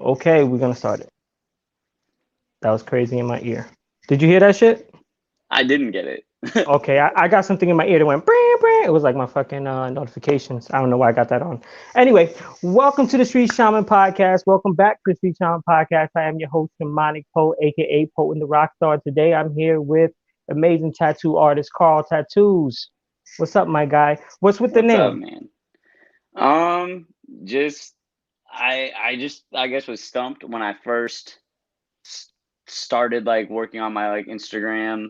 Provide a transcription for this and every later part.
Okay, we're gonna start it. That was crazy in my ear. Did you hear that shit? I didn't get it. Okay, I got something in my ear that went bring, bring. It was like my fucking notifications. I don't know why I got that on. Anyway, welcome to the Street Shaman Podcast. Welcome back to the Street Shaman Podcast. I am your host, Shamanic Poe, aka Poe the Rock Star. Today I'm here with amazing tattoo artist Carl Tattoos. What's up, my guy? What's with the What's up, name? man? Um, just I guess was stumped when I first s- started like working on my like Instagram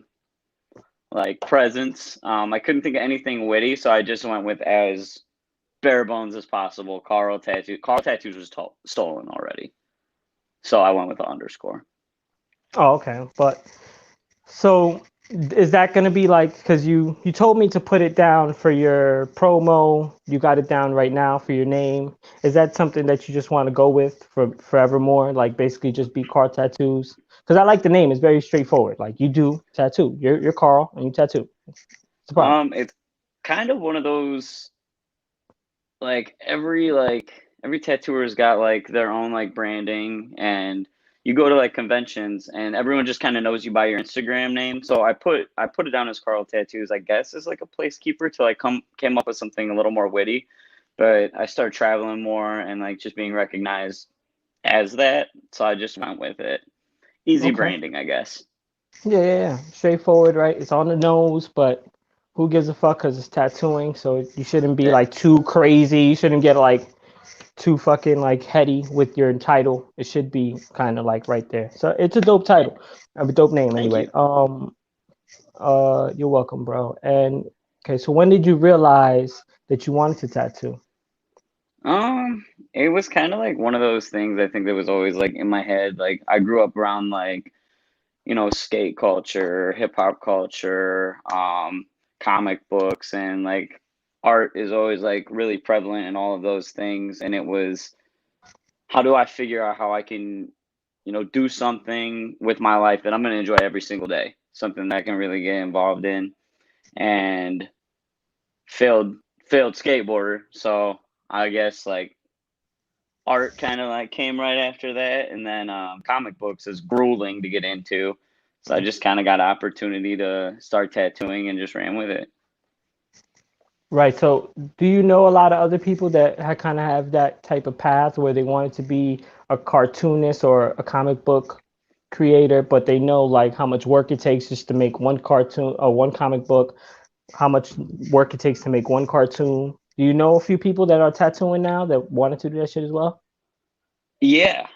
like presence. I couldn't think of anything witty, so I just went with as bare bones as possible. Carl Tattoo. Carl Tattoos was stolen already, so I went with the underscore. Oh, okay. But so is that going to be like because you told me to put it down for your promo, you got it down right now for your name. Is that something that you just want to go with for forevermore, like basically just be Car Tattoos? Because I like the name. It's very straightforward. Like you do tattoo, you're Carl and you tattoo. It's a problem. It's kind of one of those every tattooer's got like their own like branding, and you go to like conventions and everyone just kind of knows you by your Instagram name. So I put it down as Carl Tattoos, I guess, as like a placekeeper till I came up with something a little more witty. But I started traveling more and like just being recognized as that, so I just went with it. Easy Okay. branding, I guess. Yeah. Straightforward, right? It's on the nose, but who gives a fuck? Because it's tattooing, so you shouldn't be Yeah, like too crazy. You shouldn't get like too fucking like heady with your title. It should be kind of like right there. So it's a dope yeah. title. I have a dope name Thank anyway. you. You're welcome, bro. And okay, so when did you realize that you wanted to tattoo? Um, it was kind of like one of those things I think that was always like in my head. Like I grew up around like skate culture, hip hop culture, comic books, and like art is always like really prevalent in all of those things. And it was, how do I figure out how I can, do something with my life that I'm going to enjoy every single day, something that I can really get involved in. And failed, failed skateboarder. So I guess like art kind of like came right after that, and then comic books is grueling to get into, so I just kind of got an opportunity to start tattooing and just ran with it. Right. So do you know a lot of other people that kind of have that type of path where they wanted to be a cartoonist or a comic book creator, but they know like how much work it takes just to make one cartoon or one comic book, how much work it takes to make one cartoon. Do you know a few people that are tattooing now that wanted to do that shit as well? Yeah,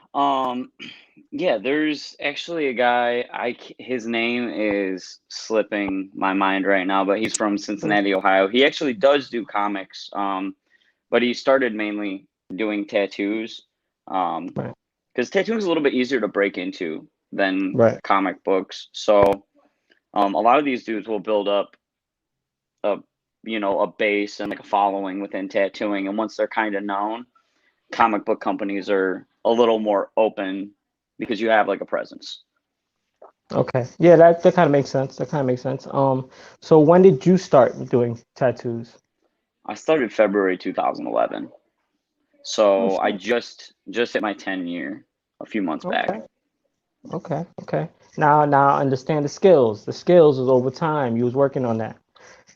yeah, there's actually a guy, his name is slipping my mind right now, but he's from Cincinnati, Ohio. He actually does do comics, but he started mainly doing tattoos. Um, Right. because tattooing is a little bit easier to break into than Right. comic books. So a lot of these dudes will build up a a base and like a following within tattooing, and once they're kind of known, comic book companies are a little more open because you have like a presence. Okay. Yeah, that kind of makes sense. That kind of makes sense. So when did you start doing tattoos? I started February 2011, Oh so I shit. just hit my 10 year a few months back. Okay. Okay. Now I understand the skills. The skills is over time. You was working on that.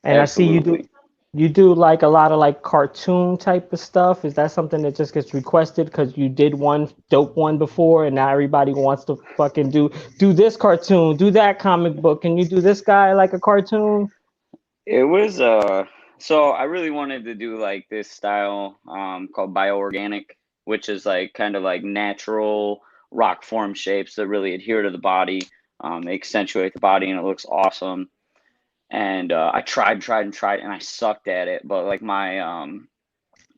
And I see Absolutely. you do like a lot of like cartoon type of stuff. Is that something that just gets requested because you did one dope one before and now everybody wants to fucking do this cartoon, do that comic book, and you do this guy like a cartoon? It was so I really wanted to do like this style called bioorganic, which is like kind of like natural rock form shapes that really adhere to the body. They accentuate the body and it looks awesome. And I tried, and I sucked at it. But like my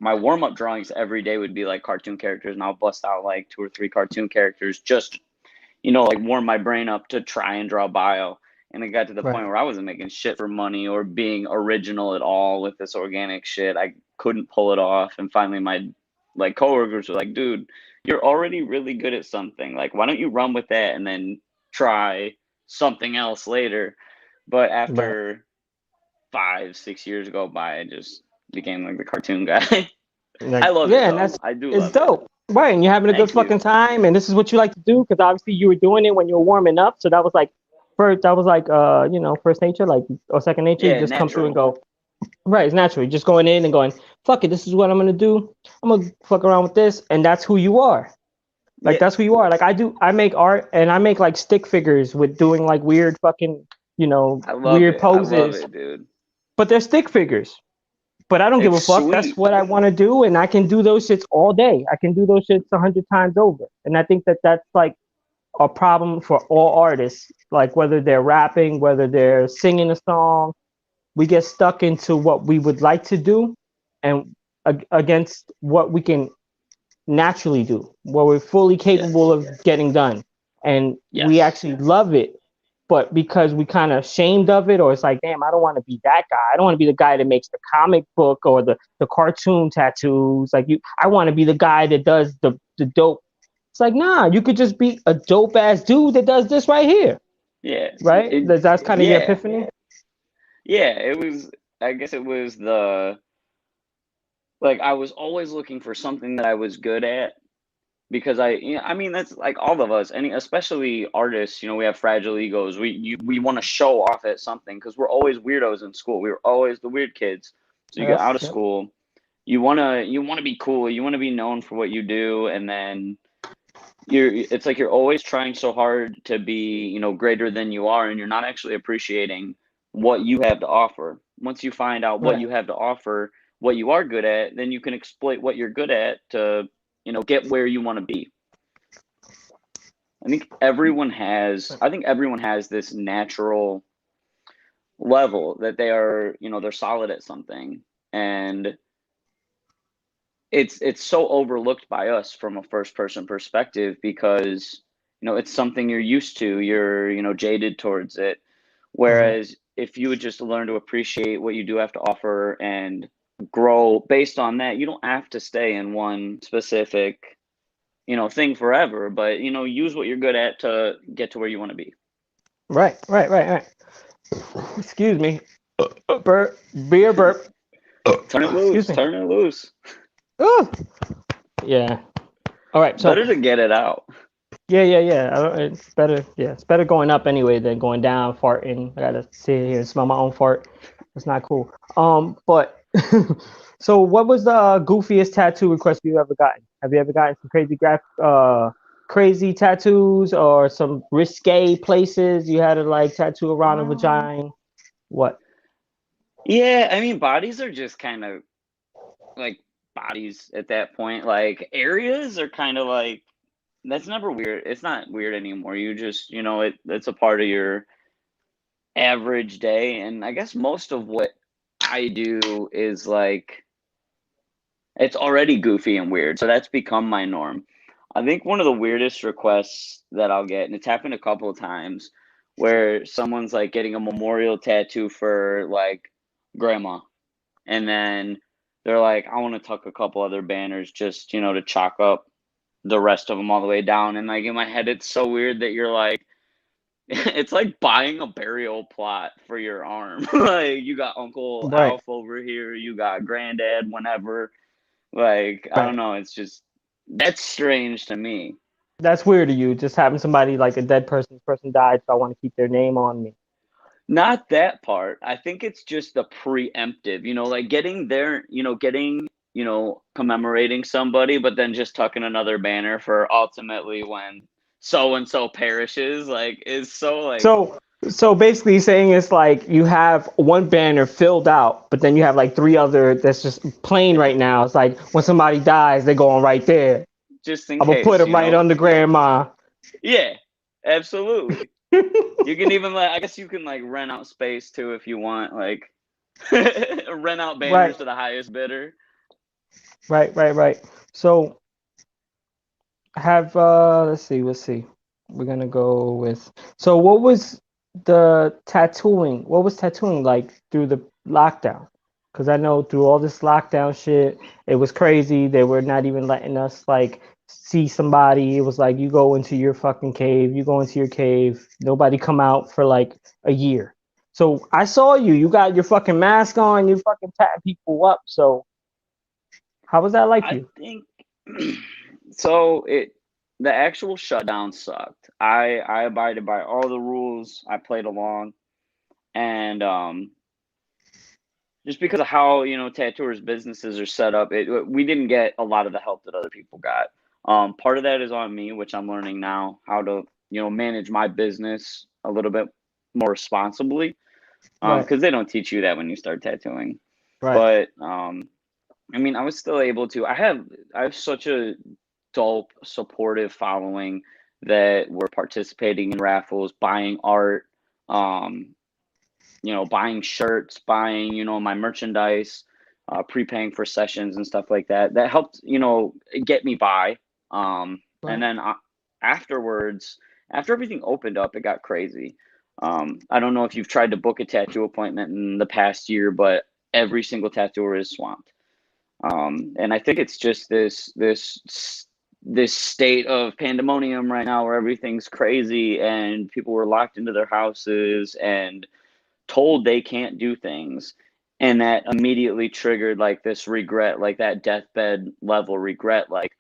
warm up drawings every day would be like cartoon characters, and I'll bust out like two or three cartoon characters just like warm my brain up to try and draw bio. And it got to the Right. point where I wasn't making shit for money or being original at all with this organic shit. I couldn't pull it off. And finally, my like coworkers were like, "Dude, you're already really good at something. Like, why don't you run with that and then try something else later?" But Right. after 5, 6 years go by, I just became like the cartoon guy. I Like love it yeah, and though. that's I do it's love it. dope. Right, and you're having a good Thank fucking you. time, and this is what you like to do because obviously you were doing it when you were warming up, so that was like first, that was like first nature, like or second nature. You Yeah, just come through and natural. go. Right, it's natural. You're just going in and going, fuck it, this is what I'm gonna do. I'm gonna fuck around with this, and that's who you are. Like Yeah, that's who you are. Like I make art and I make like stick figures with doing like weird fucking, I love weird it. I love poses, it, dude. but they're stick figures. But I don't give It's a fuck. That's sweet. what I want to do, and I can do those shits all day. I can do those shits 100 times over, and I think that that's like a problem for all artists. Like whether they're rapping, whether they're singing a song, we get stuck into what we would like to do, and against what we can naturally do, what we're fully capable Yes. of getting done, and we Yes. actually love it. But because we kind of ashamed of it, or it's like, damn, I don't want to be that guy. I don't want to be the guy that makes the comic book or the cartoon tattoos. Like you, I want to be the guy that does the dope. It's like, nah, you could just be a dope ass dude that does this right here, Yeah. right? It That's kind of your yeah. epiphany. Yeah, it was I guess it was the like I was always looking for something that I was good at because I mean that's like all of us, any especially artists, we have fragile egos. We want to show off at something because we're always weirdos in school. We were always the weird kids. So you get Yep, out of yep. school, you wanna be cool, you wanna be known for what you do, and then it's like you're always trying so hard to be, greater than you are, and you're not actually appreciating what you have to offer. Once you find out what Right, you have to offer, what you are good at, then you can exploit what you're good at to, get where you want to be. I think everyone has this natural level that they are, they're solid at something. And it's so overlooked by us from a first person perspective because it's something you're used to, you're jaded towards it, right, whereas if you would just learn to appreciate what you do have to offer and grow based on that, you don't have to stay in one specific thing forever, but use what you're good at to get to where you want to be. right, right, right, right. Excuse me, burp, beer burp. Turn it Excuse loose, me. turn it loose. Ooh. Yeah. All right. So Better to get it out. yeah, yeah, yeah. It's better. Yeah, it's better going up anyway than going down, farting. I gotta sit here and smell my own fart. It's not cool. But so what was the goofiest tattoo request you ever gotten? Have you ever gotten some crazy tattoos or some risque places you had to like tattoo around a um vagina? What? yeah, I mean, bodies are just kind of like bodies at that point. Like areas are kind of like that's never weird. It's not weird anymore. You just, it's a part of your average day. And I guess most of what I do is like it's already goofy and weird. So that's become my norm. I think one of the weirdest requests that I'll get, and it's happened a couple of times, where someone's like getting a memorial tattoo for like grandma. And then they're like, I want to tuck a couple other banners just, to chalk up the rest of them all the way down. And like in my head, it's so weird that you're like, it's like buying a burial plot for your arm. Like you got Uncle Right. Alf over here, you got Granddad whenever. Like, I don't Right. know, it's just that's strange to me. That's weird to you, just having somebody like a dead person died, so I want to keep their name on me. Not that part. I think it's just the preemptive, like getting there, commemorating somebody, but then just tucking another banner for ultimately when so and so perishes, like is so like So so basically saying it's like you have one banner filled out, but then you have like three other that's just plain right now. It's like when somebody dies, they're going right there. just in I'm gonna put case, it right under grandma. Yeah, absolutely. You can even like I guess you can like rent out space too if you want, like rent out Right, banners to the highest bidder. right, right, right. So have let's see. We're gonna go with so what was the tattooing? What was tattooing like through the lockdown? Because I know through all this lockdown shit, it was crazy. They were not even letting us like see somebody. It was like you go into your fucking cave, you go into your cave, nobody come out for like a year. So I saw you. You got your fucking mask on. You fucking tatting people up. So how was that like I you? think So the actual shutdown sucked. I abided by all the rules. I played along, and just because of how tattooers businesses are set up, we didn't get a lot of the help that other people got. Part of that is on me, which I'm learning now how to manage my business a little bit more responsibly. Right. Because they don't teach you that when you start tattooing. Right. But I mean, I was still able to. I have such a dope, supportive following that were participating in raffles, buying art, um, buying shirts, buying, my merchandise, prepaying for sessions and stuff like that. That helped, get me by. And Right. then afterwards, after everything opened up, it got crazy. I don't know if you've tried to book a tattoo appointment in the past year, but every single tattooer is swamped. And I think it's just this state of pandemonium right now where everything's crazy and people were locked into their houses and told they can't do things. And that immediately triggered like this regret, like that deathbed level regret. Like,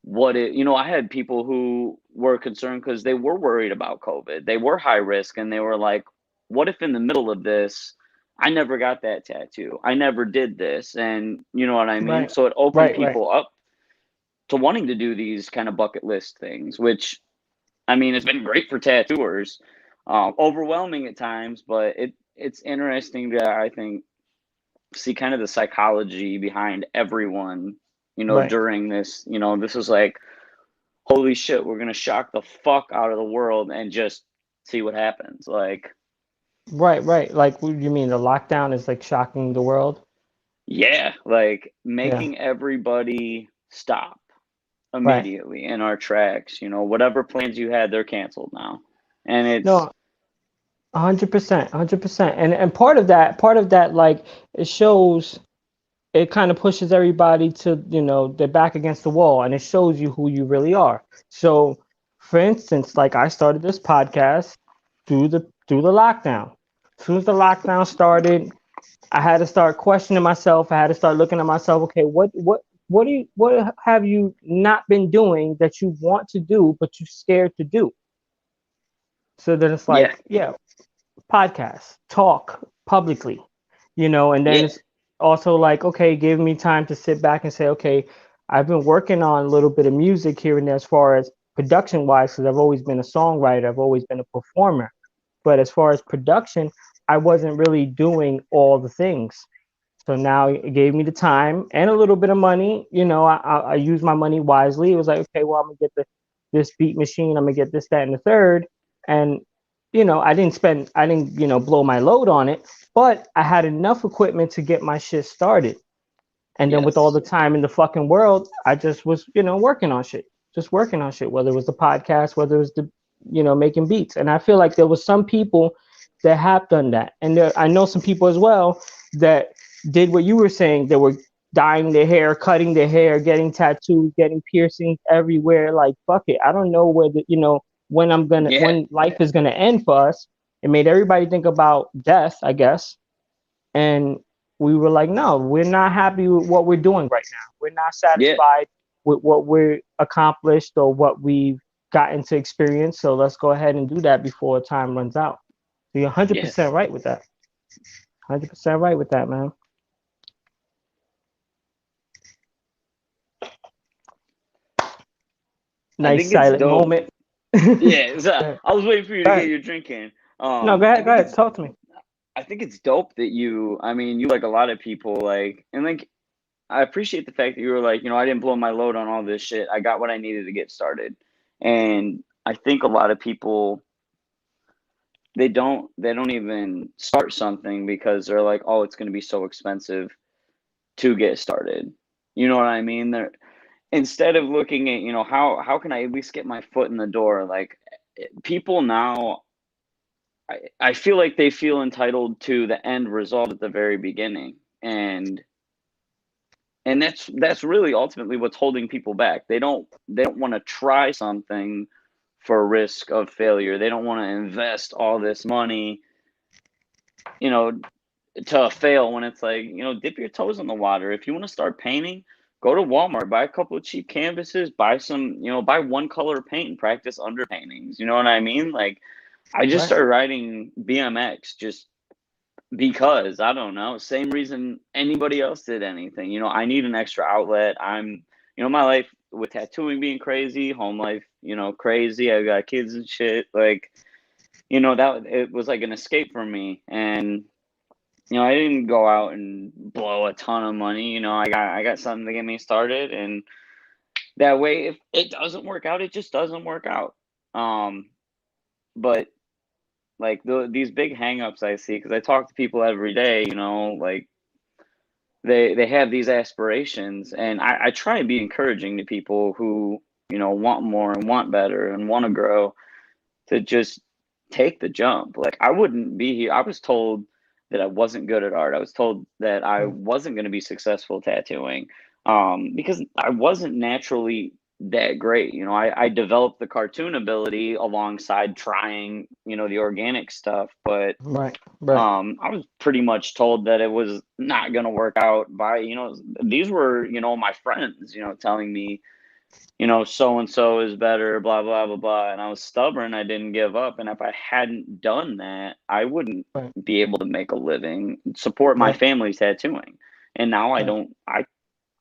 I had people who were concerned because they were worried about COVID. They were high risk and they were like, what if in the middle of this, I never got that tattoo? I never did this. And you know what I mean? Right. So it opened Right. Right. people up to wanting to do these kind of bucket list things, which I mean, it's been great for tattooers. Overwhelming at times, but it's interesting to, I think, see kind of the psychology behind everyone, Right. during this. This is like, holy shit, we're gonna shock the fuck out of the world and just see what happens. Like, Right. Right. Like, what do you mean the lockdown is like shocking the world? yeah, like Yeah. making everybody stop Right. immediately in our tracks. Whatever plans you had, they're canceled now, and it's No, 100%, 100%. And part of that, like it shows, it kind of pushes everybody to, they're back against the wall, and it shows you who you really are. So, for instance, like I started this podcast through the lockdown. As soon as the lockdown started, I had to start questioning myself. I had to start looking at myself. Okay, what have you not been doing that you want to do but you're scared to do? So then it's yeah, like, yeah, podcast, talk publicly, and then yeah, it's also like, okay, give me time to sit back and say, okay, I've been working on a little bit of music here and there as far as production wise, because I've always been a songwriter, I've always been a performer. But as far as production, I wasn't really doing all the things. So now it gave me the time and a little bit of money. I use my money wisely. It was like, okay, well, I'm gonna get this beat machine. I'm gonna get this, that, and the third. And I didn't, blow my load on it, but I had enough equipment to get my shit started. And then with all yes, the time in the fucking world, I just was, working on shit, just working on shit, whether it was the podcast, whether it was making beats. And I feel like there was some people that have done that. And I know some people as well that did what you were saying. They were dyeing their hair, cutting their hair, getting tattoos, getting piercings everywhere. Like, fuck it. I don't know yeah, when life is gonna end for us. It made everybody think about death, I guess. And we were like, no, we're not happy with what we're doing right now. We're not yeah, satisfied with what we're accomplished or what we've gotten to experience. So let's go ahead and do that before time runs out. So you're yes. 100% right with that. 100% right with that, man. I Nice think it's silent dope. moment. Yeah, so Go I was waiting for you to get ahead. your drink in. No, go I ahead. Go think ahead. it's Talk to me. I think it's dope that I mean, you like a lot of people, like, and like, I appreciate the fact that you were like, I didn't blow my load on all this shit. I got what I needed to get started. And I think a lot of people, they don't even start something because they're like, oh, it's going to be so expensive to get started. You know what I mean? They're instead of looking at, how can I at least get my foot in the door? Like, people now, I feel like they feel entitled to the end result at the very beginning. And that's really ultimately what's holding people back. They don't want to try something for risk of failure. They don't want to invest all this money, you know, to fail when it's like, dip your toes in the water. If you want to start painting, go to Walmart, buy a couple of cheap canvases, buy some, buy one color paint and practice underpaintings. You know what I mean? Like, I just Right. started riding BMX just because, I don't know, same reason anybody else did anything. I need an extra outlet. My life with tattooing being crazy, home life, crazy. I got kids and shit. Like, that it was like an escape for me. And I didn't go out and blow a ton of money. I got something to get me started, and that way, if it doesn't work out, it just doesn't work out. But like these big hangups I see, because I talk to people every day, like they have these aspirations, and I try and be encouraging to people who want more and want better and want to grow, to just take the jump. Like, I wouldn't be here. I was told that I wasn't good at art. I was told that I wasn't going to be successful tattooing, because I wasn't naturally that great. I developed the cartoon ability alongside trying, the organic stuff, but Right. Right. I was pretty much told that it was not going to work out by, these were, my friends, telling me, so and so is better, blah, blah, blah, blah. And I was stubborn. I didn't give up. And if I hadn't done that, I wouldn't Right. be able to make a living, support my Right. family's tattooing. And now Right. I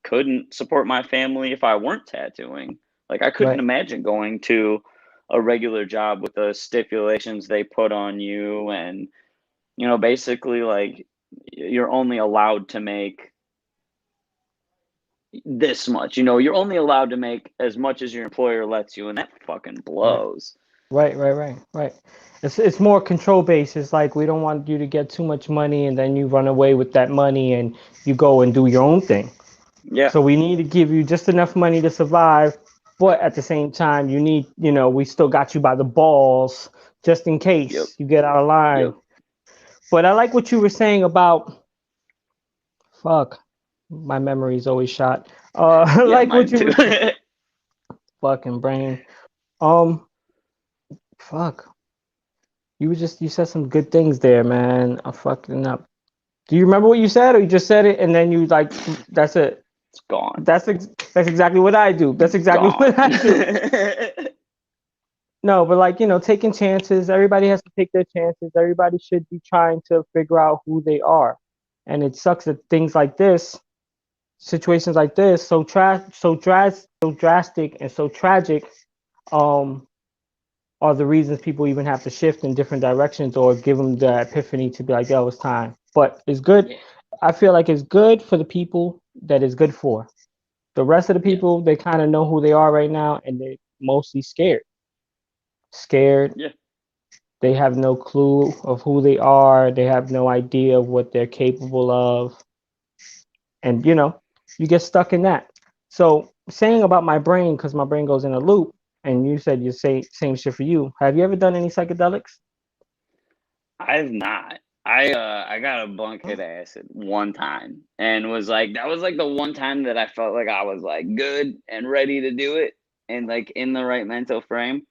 couldn't support my family if I weren't tattooing. Like, I couldn't Right. imagine going to a regular job with the stipulations they put on you. And, basically, like, you're only allowed to make this much. You're only allowed to make as much as your employer lets you, and that fucking Right. blows. Right. Right. Right. Right. It's more control based. It's like we don't want you to get too much money and then you run away with that money and you go and do your own thing. Yeah. So we need to give you just enough money to survive, but at the same time, you need, we still got you by the balls just in Yep. case you get out of line. Yep. But I like what you were saying about, fuck, my memory is always shot. Yeah, Like what mine you too. were fucking brain. Um, fuck. You said some good things there, man. I'm fucking up. Do you remember what you said, or you just said it and then you like, that's it? It's gone. That's exactly what I do. That's exactly Gone. what I do. No, but like, taking chances. Everybody has to take their chances. Everybody should be trying to figure out who they are. And it sucks that things like this, situations like this, so drastic and so tragic, um, are the reasons people even have to shift in different directions or give them the epiphany to be like, yo, it's time. But it's good. Yeah. I feel like it's good for the people that it's good for. The rest of the Yeah. people, they kind of know who they are right now, and they're mostly scared. Scared. Yeah. They have no clue of who they are. They have no idea of what they're capable of. And, you get stuck in that. So, saying about my brain, because my brain goes in a loop, and you said you say same shit for you. Have you ever done any psychedelics? I've not. I got a bunkhead acid one time, and was like, that was like the one time that I felt like I was like good and ready to do it, and like in the right mental frame.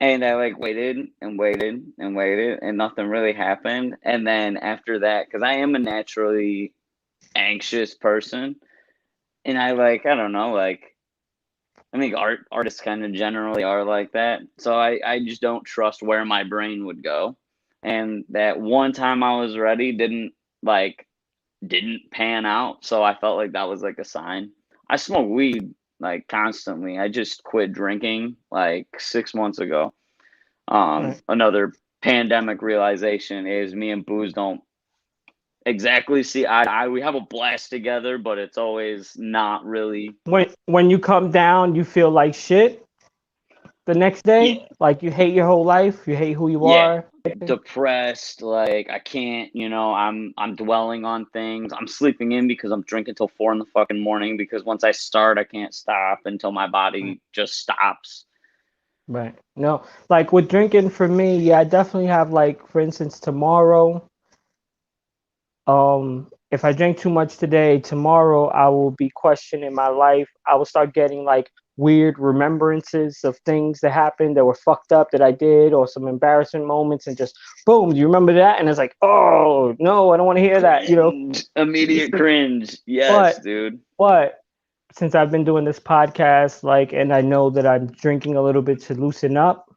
And I like waited and waited and waited, and nothing really happened. And then after that, because I am a naturally anxious person, and I don't know, like, I think artists kind of generally are like that. So I just don't trust where my brain would go. And that one time I was ready didn't pan out. So I felt like that was like a sign. I smoke weed like constantly. I just quit drinking like 6 months ago. Right. Another pandemic realization is me and booze don't exactly see eye to eye. We have a blast together, but it's always not really. When you come down, you feel like shit the next day. Yeah. Like you hate your whole life. You hate who you Yeah. are. Depressed, like I can't, I'm dwelling on things. I'm sleeping in because I'm drinking till 4 in the fucking morning, because once I start I can't stop until my Right. body just stops. Right. No, like with drinking for me, yeah, I definitely have like, for instance, tomorrow, if I drink too much today, tomorrow I will be questioning my life. I will start getting like weird remembrances of things that happened that were fucked up that I did, or some embarrassing moments, and just boom, do you remember that? And it's like, oh no, I don't want to hear that, Cringe, immediate cringe. Yes, But dude. but since I've been doing this podcast, like, and I know that I'm drinking a little bit to loosen up,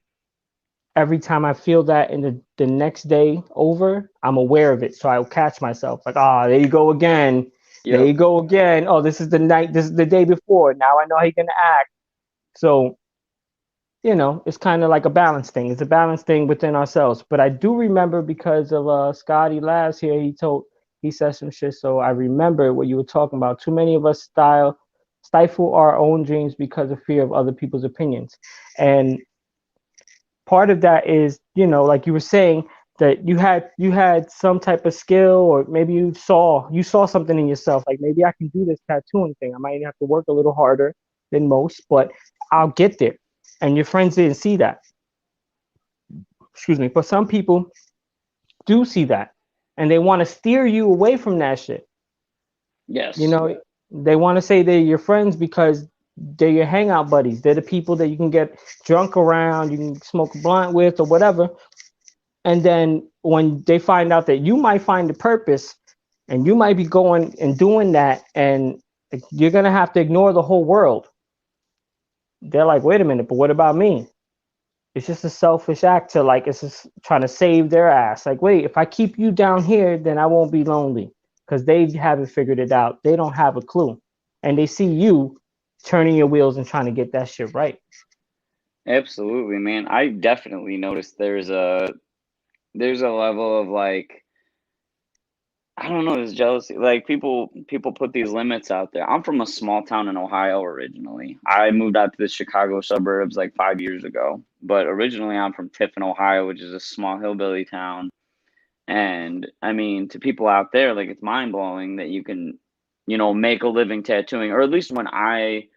every time I feel that in the next day over, I'm aware of it. So I'll catch myself like, ah, there you go again. There Yep. you go again. Oh, this is the night, this is the day before. Now I know how you're gonna act. So, it's kind of like a balance thing. It's a balance thing within ourselves. But I do remember because of Scotty last here, he said some shit. So I remember what you were talking about. Too many of us stifle our own dreams because of fear of other people's opinions. And part of that is, like you were saying, that you had some type of skill, or maybe you saw something in yourself, like maybe I can do this tattooing thing. I might have to work a little harder than most, but I'll get there. And your friends didn't see that. Excuse me. But some people do see that, and they want to steer you away from that shit. You Yes. know, they want to say they're your friends because they're your hangout buddies. They're the people that you can get drunk around, you can smoke a blunt with, or whatever. And then when they find out that you might find a purpose and you might be going and doing that, and you're going to have to ignore the whole world, they're like, wait a minute, but what about me? It's just a selfish act to, like, it's just trying to save their ass. Like, wait, if I keep you down here, then I won't be lonely, because they haven't figured it out. They don't have a clue. And they see you turning your wheels and trying to get that shit right. Absolutely, man. I definitely noticed there's a level of like, I don't know, there's jealousy. Like people put these limits out there. I'm from a small town in Ohio originally. I moved out to the Chicago suburbs like 5 years ago. But originally I'm from Tiffin, Ohio, which is a small hillbilly town. And I mean, to people out there, like it's mind blowing that you can, make a living tattooing, or at least when I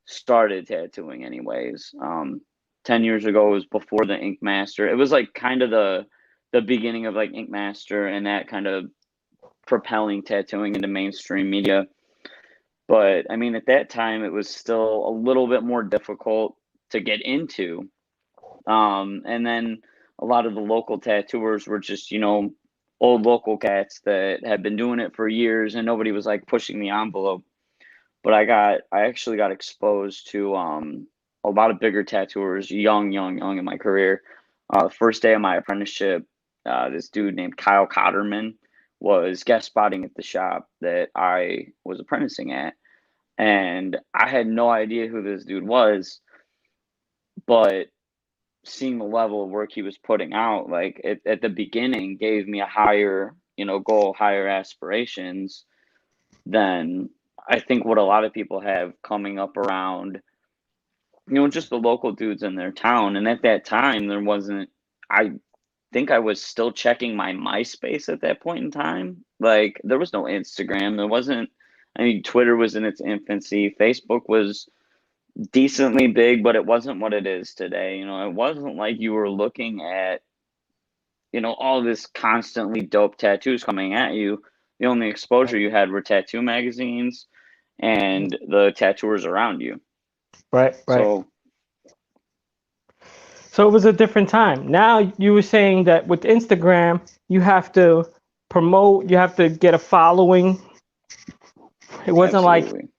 started tattooing anyways. 10 years ago was before the Ink Master. It was like kind of the beginning of like Ink Master and that kind of propelling tattooing into mainstream media. But I mean, at that time, it was still a little bit more difficult to get into. And then a lot of the local tattooers were just, old local cats that had been doing it for years, and nobody was like pushing the envelope. But I actually got exposed to a lot of bigger tattooers, young in my career. The first day of my apprenticeship, this dude named Kyle Cotterman was guest spotting at the shop that I was apprenticing at, and I had no idea who this dude was, but seeing the level of work he was putting out, like at the beginning, gave me a higher, goal, higher aspirations than I think what a lot of people have coming up around, just the local dudes in their town. And at that time, there wasn't, I think I was still checking my MySpace at that point in time. Like, there was no Instagram. There wasn't, I mean, Twitter was in its infancy. Facebook was decently big, but it wasn't what it is today. It wasn't like you were looking at, all this constantly dope tattoos coming at you. The only exposure you had were tattoo magazines and the tattooers around you. Right, right. So, So it was a different time. Now you were saying that with Instagram, you have to promote, you have to get a following. It wasn't like, absolutely.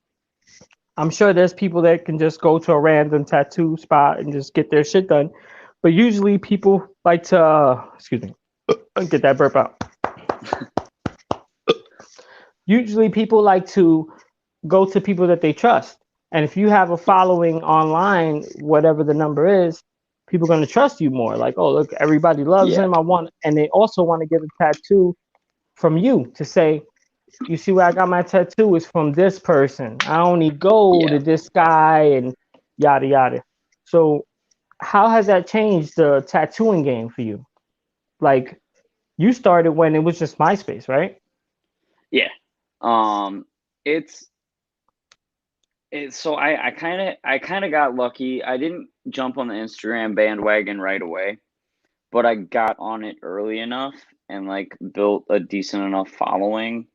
I'm sure there's people that can just go to a random tattoo spot and just get their shit done. But usually people like to, excuse me, get that burp out. Usually people like to go to people that they trust. And if you have a Yes. following online, whatever the number is, people are going to trust you more. Like, oh, look, everybody loves Yeah. him. And they also want to get a tattoo from you to say, you see where I got my tattoo is from this person. I only go to Yeah. this guy and yada yada. So how has that changed the tattooing game for you? Like, you started when it was just MySpace, right? Yeah. Um, it's so I kind of got lucky. I didn't jump on the Instagram bandwagon right away, but I got on it early enough and like built a decent enough following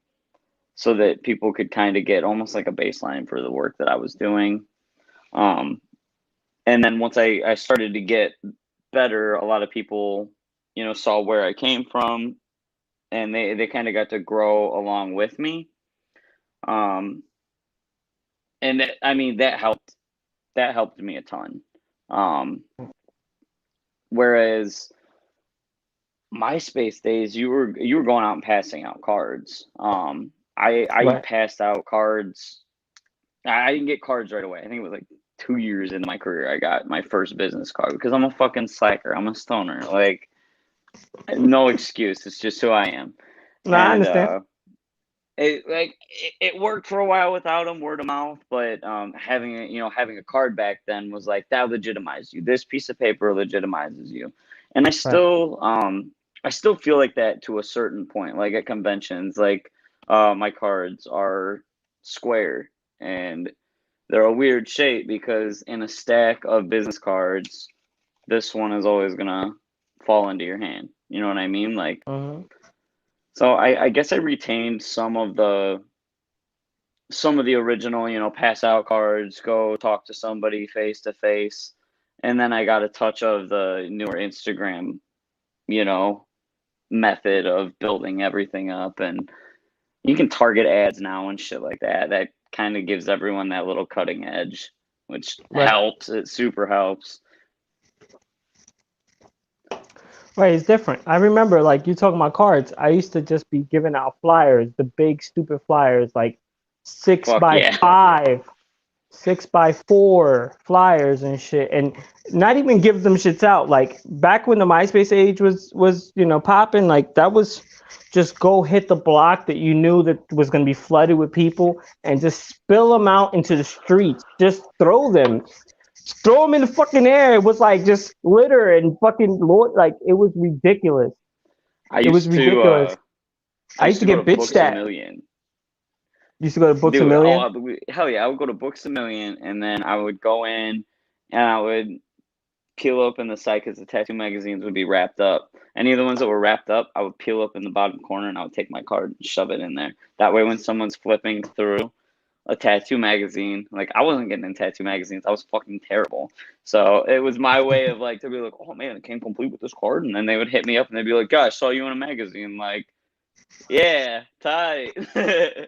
so that people could kind of get almost like a baseline for the work that I was doing. Um, and then once I started to get better, a lot of people, saw where I came from, and they kind of got to grow along with me. Um, and I mean that helped me a ton. Um, Whereas MySpace days, you were going out and passing out cards. I Right. passed out cards. I didn't get cards right away. I think it was like 2 years into my career I got my first business card because I'm a fucking slacker. I'm a stoner. Like no excuse. It's just who I am. No, I And understand. it worked for a while without them, word of mouth, but having a card back then was like that legitimized you. This piece of paper legitimizes you. And Right. I still feel like that to a certain point. Like at conventions, like my cards are square and they're a weird shape because in a stack of business cards, this one is always gonna fall into your hand. You know what I mean? Like Hmm. so I guess I retained some of the original, pass out cards, go talk to somebody face to face. And then I got a touch of the newer Instagram, you know, method of building everything up. And you can target ads now and shit like that. That kind of gives everyone that little cutting edge, which Right. helps. It super helps. Right, it's different. I remember, like you talking about cards. I used to just be giving out flyers, the big stupid flyers, like six Fuck by yeah. five, 6x4 flyers and shit, and not even give them shits out. Like back when the MySpace age was popping, like that was just go hit the block that you knew that was gonna be flooded with people, and just spill them out into the streets. Just throw them in the fucking air. It was like just litter and fucking lord, like it was ridiculous. I It was used to ridiculous. uh I I used used to to go get to bitched Books a at. Million. Used to go to Books a Dude, Million. hell yeah, I would go to Books a Million and then I would go in and I would peel open the side because the tattoo magazines would be wrapped up. Any of the ones that were wrapped up, I would peel up in the bottom corner and I would take my card and shove it in there. That way, when someone's flipping through a tattoo magazine, like I wasn't getting in tattoo magazines, I was fucking terrible. So it was my way of like to be like, oh man, it came complete with this card, and then they would hit me up and they'd be like, "Gosh, I saw you in a magazine." Like, yeah, tight.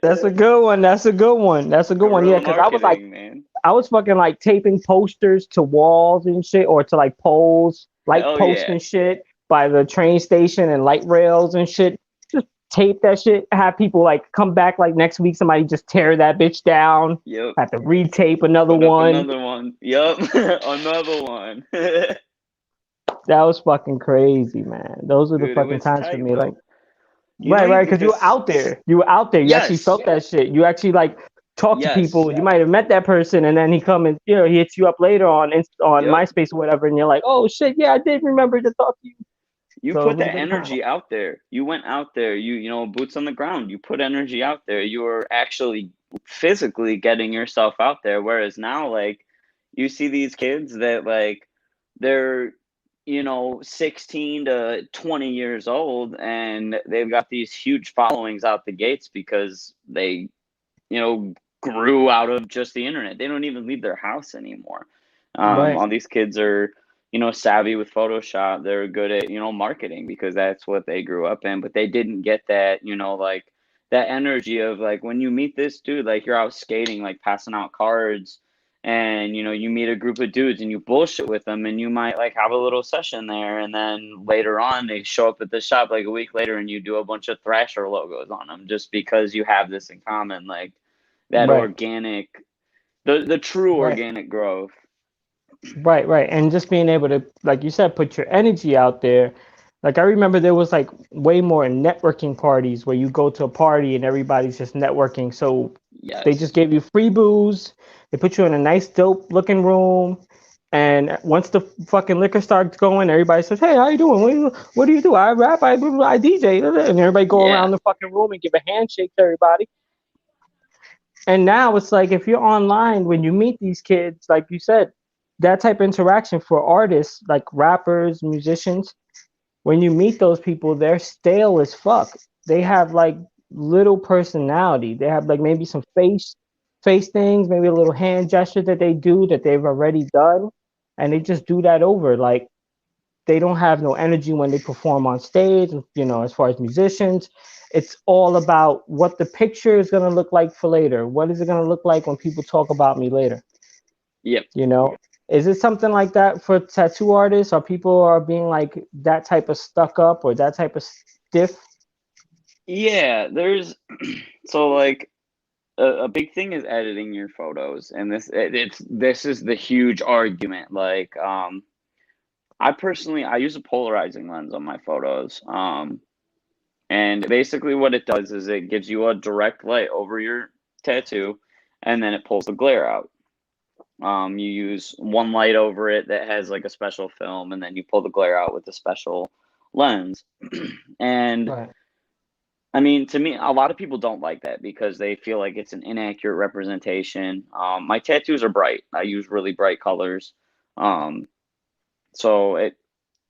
That's a good one. That's a good one. That's a good one. Yeah, Guerrilla because I was like, marketing, man. I was fucking like taping posters to walls and shit, or to like poles, light Hell posts yeah. and shit by the train station and light rails and shit. Just tape that shit. Have people like come back like next week. Somebody just tear that bitch down. Yep. Have to retape another Put up one. another one. Yup. Another one. That was fucking crazy, man. Those were the Dude, it fucking was times for tight, me. Like, bro. You know, right, right, because you were this. out there. You were out there. You actually Yes. felt that shit. You actually like talked to Yes. people. You might have met that person, and then he come and he hits you up later on Yep. MySpace or whatever, and you're like, oh shit, yeah, I did remember to talk to you. You So it put was a that good time. energy out there. You went out there. Boots on the ground. You put energy out there. You were actually physically getting yourself out there. Whereas now, like, you see these kids that, like, they're, 16 to 20 years old and they've got these huge followings out the gates because they, grew out of just the internet. They don't even leave their house anymore. Right, All these kids are, savvy with Photoshop. They're good at, marketing because that's what they grew up in. But they didn't get that, like that energy of like when you meet this dude, like you're out skating, like passing out cards, and you meet a group of dudes and you bullshit with them, and you might like have a little session there, and then later on they show up at the shop like a week later, and you do a bunch of Thrasher logos on them just because you have this in common, like that right, organic, the true right. organic growth. Right, right. And just being able to, like you said, put your energy out there. Like I remember there was like way more networking parties where you go to a party and everybody's just networking. So they just Yes. gave you free booze. They put you in a nice dope looking room. And once the fucking liquor starts going, everybody says, "Hey, how you doing? What do you do? I rap, I DJ." And everybody go around Yeah. the fucking room and give a handshake to everybody. And now it's like if you're online, when you meet these kids, like you said, that type of interaction for artists like rappers, musicians, when you meet those people, they're stale as fuck. They have like little personality. They have like maybe some face things, maybe a little hand gesture that they do that they've already done, and they just do that over. Like they don't have no energy when they perform on stage, as far as musicians. it's all about what the picture is going to look like for later. What is it going to look like when people talk about me later? Yep. You know, is it something like that for tattoo artists? Or people are being like that type of stuck up or that type of stiff? Yeah, there's so like a big thing is editing your photos, and this is the huge argument. Like, I use a polarizing lens on my photos. And basically what it does is it gives you a direct light over your tattoo, and then it pulls the glare out. You use one light over it that has like a special film, and then you pull the glare out with the special lens. And Right. I mean, to me, a lot of people don't like that because they feel like it's an inaccurate representation. My tattoos are bright. I use really bright colors. Um, so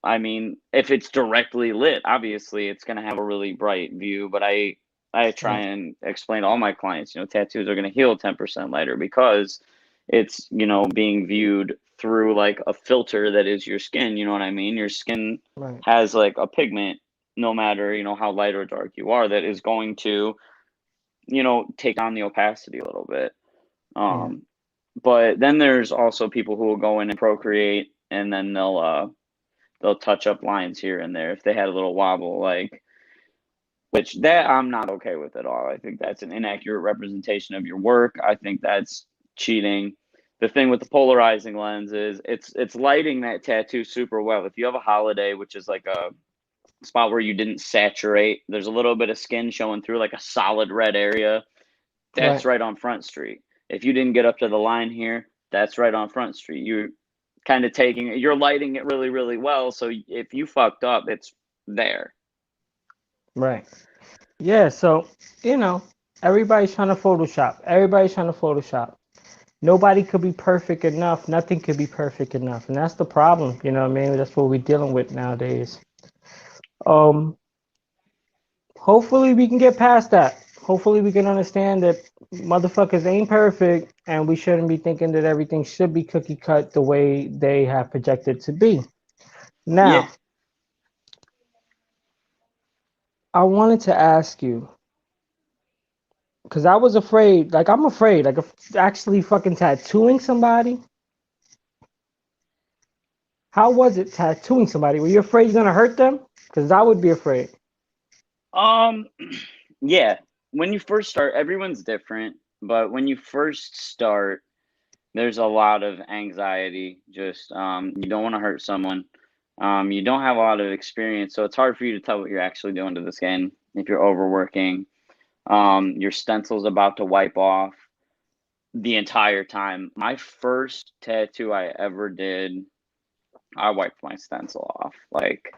I mean, if it's directly lit, obviously it's going to have a really bright view, but I try Right. and explain to all my clients, tattoos are going to heal 10% lighter because it's, being viewed through like a filter that is your skin, you know what I mean? Your skin Right. has like a pigment, no matter, how light or dark you are, that is going to, take on the opacity a little bit. Yeah. But then there's also people who will go in and procreate, and then they'll touch up lines here and there if they had a little wobble, like, which that I'm not okay with at all. I think that's an inaccurate representation of your work. I think that's cheating. The thing with the polarizing lens is it's lighting that tattoo super well. If you have a holiday, which is like a spot where you didn't saturate, there's a little bit of skin showing through like a solid red area, that's Right. right on Front Street. If you didn't get up to the line here, that's right on Front Street. You're kind of you're lighting it really, really well. So if you fucked up, it's there. Right. Yeah. So, you know, everybody's trying to Photoshop. Everybody's trying to Photoshop. Nobody could be perfect enough. Nothing could be perfect enough. And that's the problem. You know what I mean? That's what we're dealing with nowadays. Um, Hopefully we can get past that. Hopefully we can understand that motherfuckers ain't perfect and we shouldn't be thinking that everything should be cookie cut the way they have projected to be. Yeah. Now, I wanted to ask you, because I was afraid, like I'm afraid, like of actually fucking tattooing somebody. How was it tattooing somebody? Were you afraid you're gonna hurt them? Because I would be afraid. Um, yeah. When you first start, everyone's different, but when you first start, there's a lot of anxiety. Just you don't want to hurt someone. You don't have a lot of experience, so it's hard for you to tell what you're actually doing to the skin if you're overworking. Your stencil's about to wipe off the entire time. My first tattoo I ever did, I wiped my stencil off like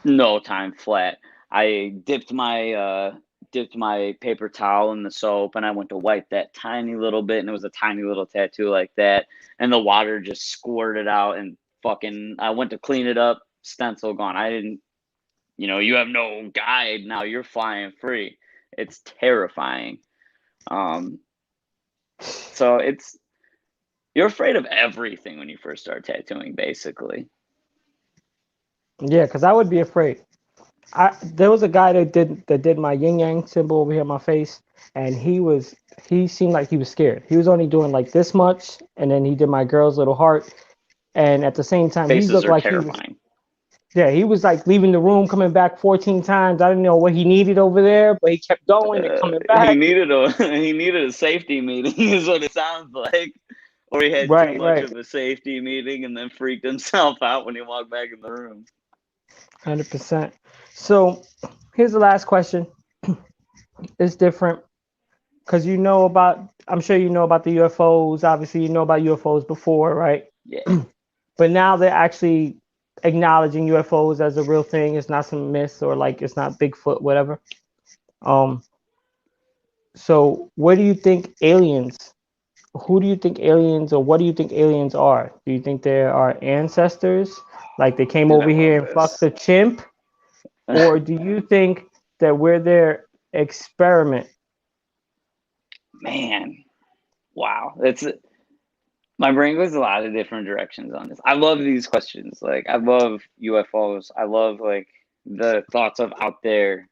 no time flat. I dipped my paper towel in the soap, and I went to wipe that tiny little bit, and it was a tiny little tattoo like that, and the water just squirted out, and fucking I went to clean it up, stencil gone. I didn't, you have no guide now. You're flying free. It's terrifying. Um, so you're afraid of everything when you first start tattooing, basically. Yeah, because I would be afraid. There was a guy that did my yin yang symbol over here on my face, and he seemed like he was scared. He was only doing like this much, and then he did my girl's little heart, and at the same time he Faces looked are like he was, terrifying. yeah, he was like leaving the room, coming back 14 times. I didn't know what he needed over there, but he kept going and coming He back. needed a he needed a safety meeting, is what it sounds like, or he had too Right, much right, of a safety meeting and then freaked himself out when he walked back in the room. 100%. So here's the last question. It's different because I'm sure you know about the UFOs. Obviously, you know about UFOs before, right? Yeah, But now they're actually acknowledging UFOs as a real thing. It's not some myth or like it's not Bigfoot, whatever. Um, so what do you think aliens? Who do you think aliens or what do you think aliens are? Do you think they are ancestors, like they came dude, I over love here and fucked this. the chimp, or do you think that we're their experiment? Man, wow, that's my brain goes a lot of different directions on this. I love these questions. Like, I love UFOs. I love like the thoughts of out there.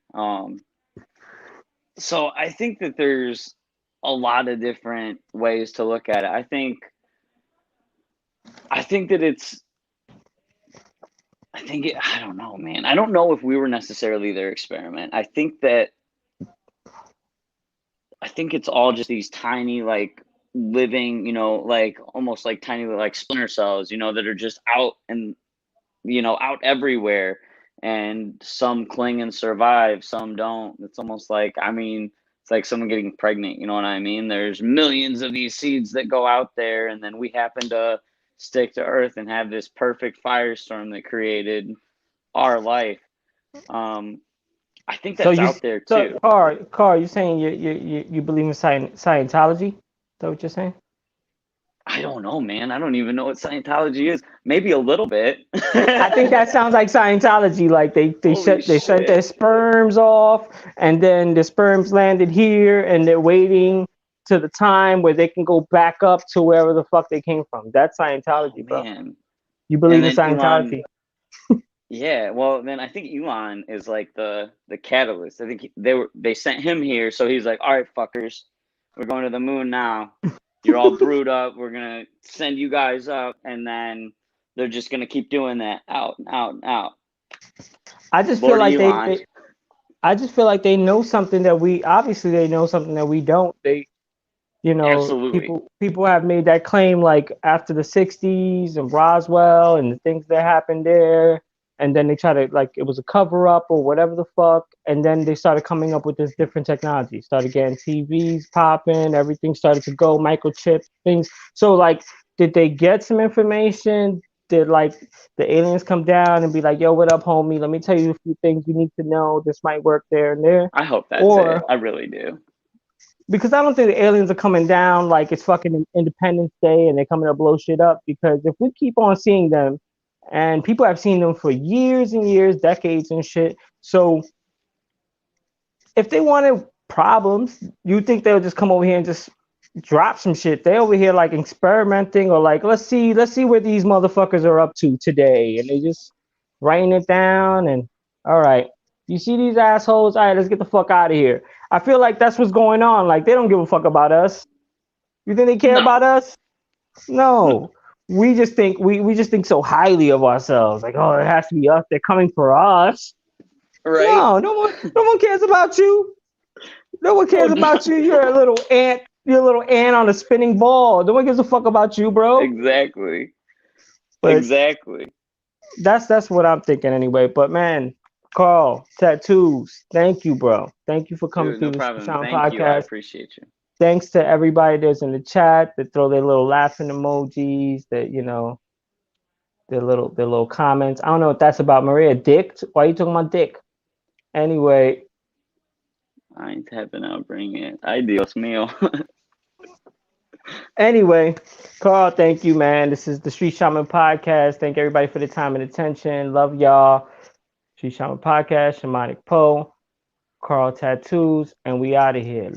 So I think that there's a lot of different ways to look at it. I think that it's I don't know, man. I don't know if we were necessarily their experiment. I think it's all just these tiny, like, living, like almost like tiny like splinter cells, that are just out and out everywhere, and some cling and survive, some don't. It's almost like, I mean, it's like someone getting pregnant, you know what I mean? There's millions of these seeds that go out there, and then we happen to stick to Earth and have this perfect firestorm that created our life. Um, I think So that's you, out there so too. Carl, you saying you believe in Scientology? Is that what you're saying? I don't know, man. I don't even know what Scientology is. Maybe a little bit. I think that sounds like Scientology. Like Holy they sent their shit. sperms off, and then the sperms landed here, and they're waiting to the time where they can go back up to wherever the fuck they came from. That's Oh Scientology, bro. man. You And believe in then Elon, Scientology? yeah, well then I think Elon is like the catalyst. I think they sent him here, so he's like, all right, fuckers, we're going to the moon now. You're all brewed up. We're gonna send you guys up, and then they're just gonna keep doing that out and out and out. I just feel Lord like Elon, I just feel like they know something that we obviously they know something that we don't. absolutely. People have made that claim like after the 60s and Roswell and the things that happened there, and then they try to like it was a cover up or whatever the fuck, and then they started coming up with this different technology, started getting TVs popping, everything started to go microchip things. So like, did they get some information? Did like the aliens come down and be like, yo, what up, homie, let me tell you a few things you need to know, this might work there and there? I hope that's it. Or I really do. because I don't think the aliens are coming down like it's fucking Independence Day and they're coming to blow shit up. Because if we keep on seeing them, and people have seen them for years and years, decades and shit, so if they wanted problems, you think they'll just come over here and just drop some shit? They over here like experimenting or like let's see where these motherfuckers are up to today, and they just writing it down and all right, you see these assholes, all right, let's get the fuck out of here. I feel like that's what's going on. Like they don't give a fuck about us. You think they care about No, us? no, No. We just think so highly of ourselves. Like, oh, it has to be us. They're coming for us. right? No, no one cares about you. No one Oh cares no, about you. You're a little ant. You're a little ant on a spinning ball. No one gives a fuck about you, bro. exactly, But exactly. that's what I'm thinking anyway. But man, Carl, tattoos. Thank you, bro. Thank you for coming Dude, through no the Street problem. Shaman Thank you. I podcast. appreciate you. Thanks to everybody that's in the chat that throw their little laughing emojis, that their little comments. I don't know what that's about, Maria. Dick? Why are you talking about dick? Anyway, I ain't tapping out. Bring it. Ay, Dios mío. anyway, Carl, thank you, man. This is the Street Shaman Podcast. Thank everybody for the time and attention. Love y'all. Street Shaman Podcast, Shamanic Poe, Carl Tattoos, and we out of here. Later.